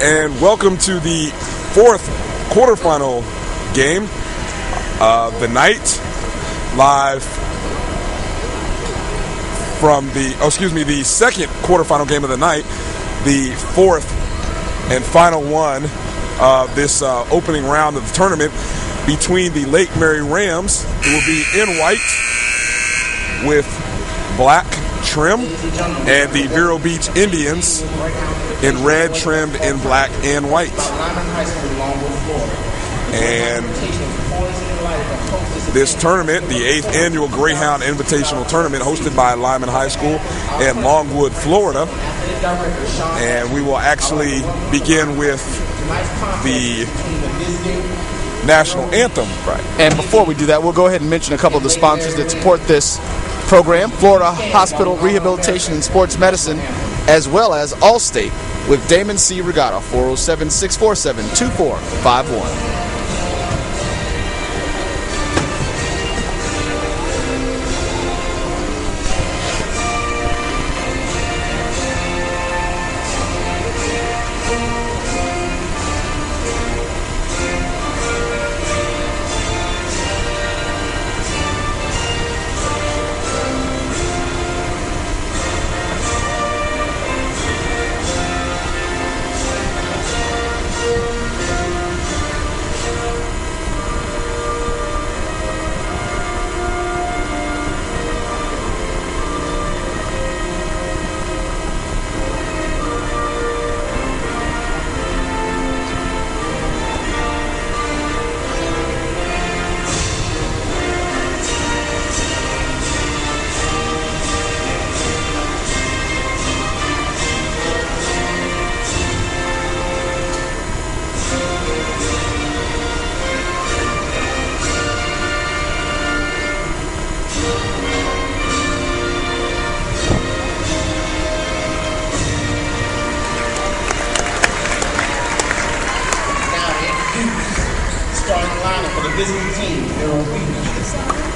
and welcome to the fourth quarterfinal game of the night, live from the second quarterfinal game of the night, the fourth and final one of this opening round of the tournament between the Lake Mary Rams, who will be in white with black trim, and the Vero Beach Indians in red trimmed in black and white. And this tournament, the 8th annual Greyhound Invitational Tournament, hosted by Lyman High School in Longwood, Florida. And we will actually begin with the national anthem. Right. And before we do that, we'll go ahead and mention a couple of the sponsors that support this program: Florida Hospital Rehabilitation and Sports Medicine, as well as Allstate with Damon C. Regatta, 407-647-2451.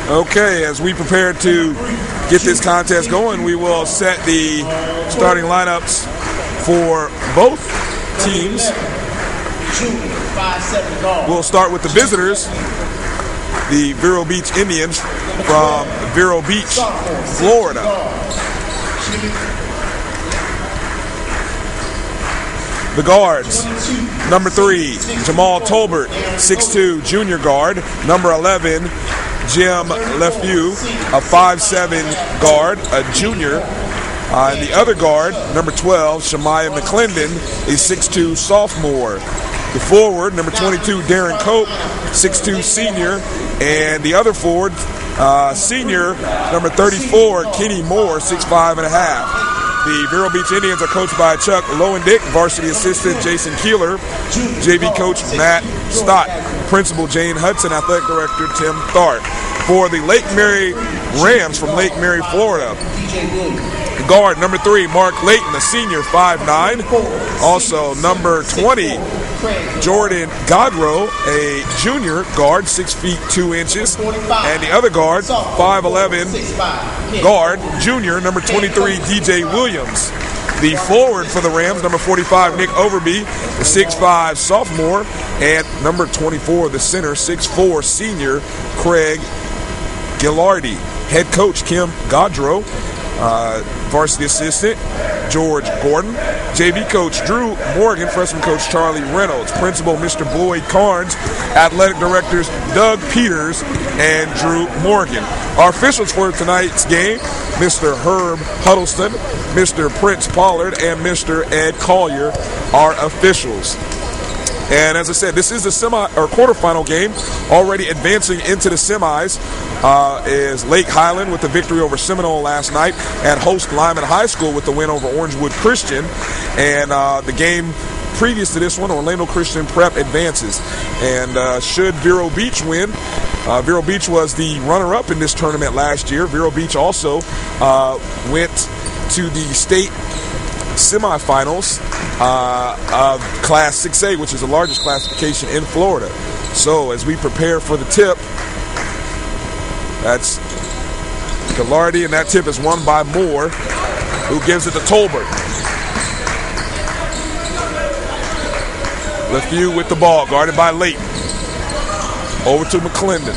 Okay, as we prepare to get this contest going, we will set the starting lineups for both teams. We'll start with the visitors, the Vero Beach Indians from Vero Beach, Florida. The guards: number 3, Jamal Tolbert, 6'2", junior guard. Number 11, Jim Lefew, a 5'7" guard, a junior. And the other guard, number 12, Shemaiah McClendon, a 6'2" sophomore. The forward, number 22, Darren Cope, 6'2", senior. And the other forward, senior, number 34, Kenny Moore, 6'5" and a half. The Vero Beach Indians are coached by Chuck Lowendick, varsity assistant Jason Keeler, JV coach Matt Stott, principal Jane Hudson, athletic director Tim Tharp. For the Lake Mary Rams from Lake Mary, Florida, guard number 3, Mark Layton, a senior, 5'9". Also number 20, Jordan Godrow, a junior guard, 6 feet 2 inches. And the other guard, 5'11", guard, junior, number 23, DJ Williams. The forward for the Rams, number 45, Nick Overby, the 6'5" sophomore. And number 24, the center, 6'4", senior, Craig Gillardy. Head coach, Kim Godrow. Varsity assistant, George Gordon. JV coach, Drew Morgan. Freshman coach, Charlie Reynolds. Principal, Mr. Boyd Carnes. Athletic directors, Doug Peters and Drew Morgan. Our officials for tonight's game, Mr. Herb Huddleston, Mr. Prince Pollard, and Mr. Ed Collier are officials. And as I said, this is the quarterfinal game. Already advancing into the semis is Lake Highland with the victory over Seminole last night, and host Lyman High School with the win over Orangewood Christian. And the game previous to this one, Orlando Christian Prep advances. And should Vero Beach win, Vero Beach was the runner-up in this tournament last year. Vero Beach also went to the state semifinals of Class 6A, which is the largest classification in Florida. So as we prepare for the tip, that's Gillardy, and that tip is won by Moore, who gives it to Tolbert. LeFew with the ball, guarded by Layton. Over to McClendon.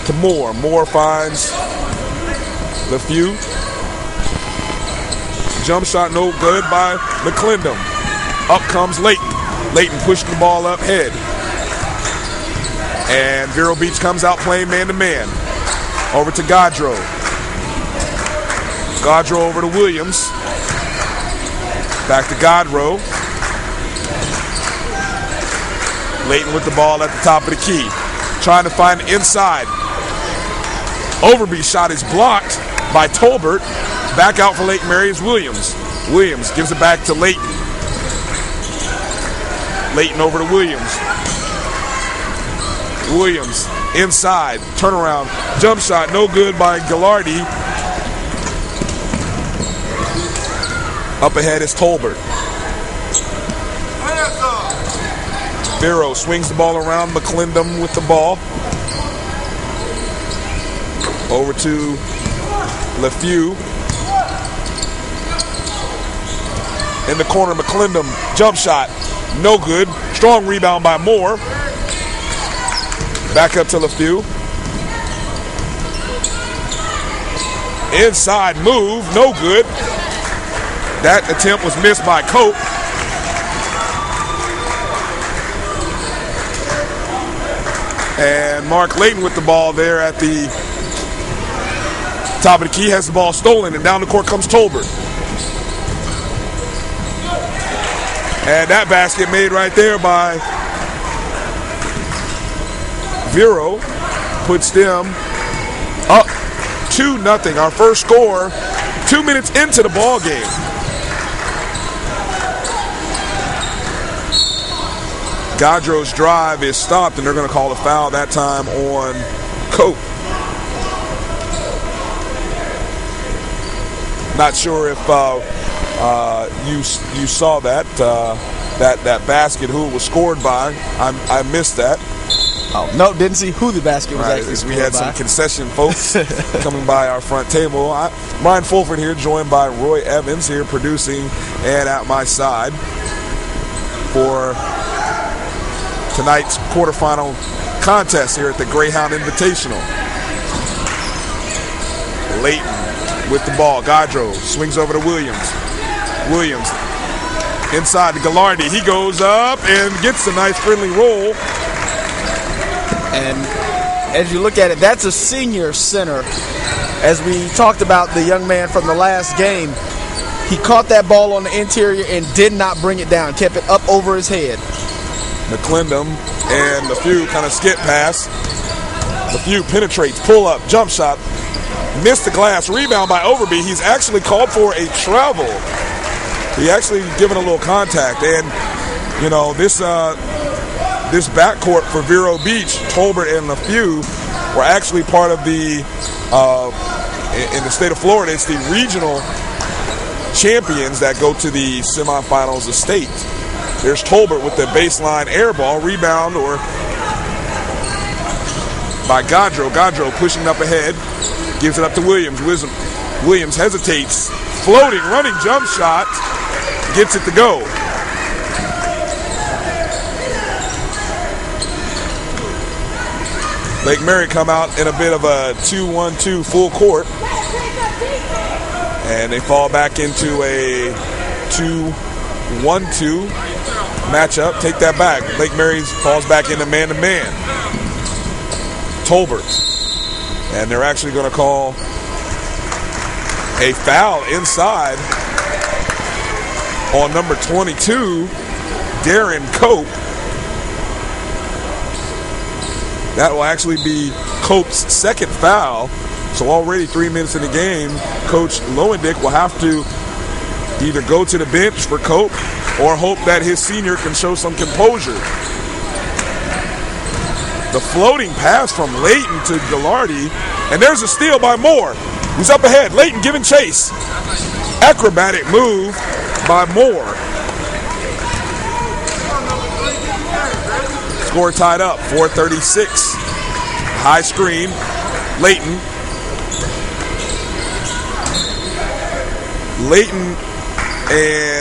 To Moore. Moore finds LeFew. Jump shot no good by McClendon. Up comes Layton. Layton pushing the ball up head. And Vero Beach comes out playing man-to-man. Over to Gaudreau. Gaudreau over to Williams. Back to Gaudreau. Layton with the ball at the top of the key. Trying to find inside. Overby's shot is blocked by Tolbert. Back out for Lake Mary is Williams. Williams gives it back to Layton. Layton over to Williams. Williams inside. Turnaround. Jump shot no good by Gilardi. Up ahead is Tolbert. Vero swings the ball around. McClendon with the ball. Over to LeFew. In the corner, McClendon. Jump shot. No good. Strong rebound by Moore. Back up to LeFew. Inside move. No good. That attempt was missed by Cope. And Mark Layton with the ball there at the top of the key, has the ball stolen, and down the court comes Tolbert. And that basket made right there by Vero puts them up 2-0. Our first score 2 minutes into the ball game. Gaudreau's drive is stopped, and they're going to call a foul that time on Cope. Not sure if you saw that that basket, who it was scored by. I missed that. Oh, no, didn't see who the basket was actually scored by. We had some concession folks coming by our front table. Brian Fulford here, joined by Roy Evans here producing and at my side for tonight's quarterfinal contest here at the Greyhound Invitational. Layton with the ball. Gaudreau swings over to Williams. Williams inside to Gilardi. He goes up and gets a nice friendly roll. And as you look at it, that's a senior center. As we talked about the young man from the last game, he caught that ball on the interior and did not bring it down. Kept it up over his head. McClendon and LeFew kind of skip pass. LeFew penetrates, pull up, jump shot, missed the glass, rebound by Overby. He's actually called for a travel. He actually given a little contact, and you know this backcourt for Vero Beach, Tolbert and LeFew, were actually part of the in the state of Florida. It's the regional champions that go to the semifinals of state. There's Tolbert with the baseline air ball, rebound or by Gaudreau. Gaudreau pushing up ahead, gives it up to Williams. Williams hesitates, floating, running jump shot, gets it to go. Lake Mary come out in a bit of a 2-1-2 full court, and they fall back into a 2-1-2 matchup. Take that back. Lake Mary falls back into man-to-man. Tolbert. And they're actually going to call a foul inside on number 22, Darren Cope. That will actually be Cope's second foul. So already 3 minutes in the game, Coach Lowendick will have to either go to the bench for Cope or hope that his senior can show some composure. The floating pass from Layton to Gilardi, and there's a steal by Moore, who's up ahead. Layton giving chase. Acrobatic move by Moore. Score tied up, 4:36. High screen, Layton. Layton and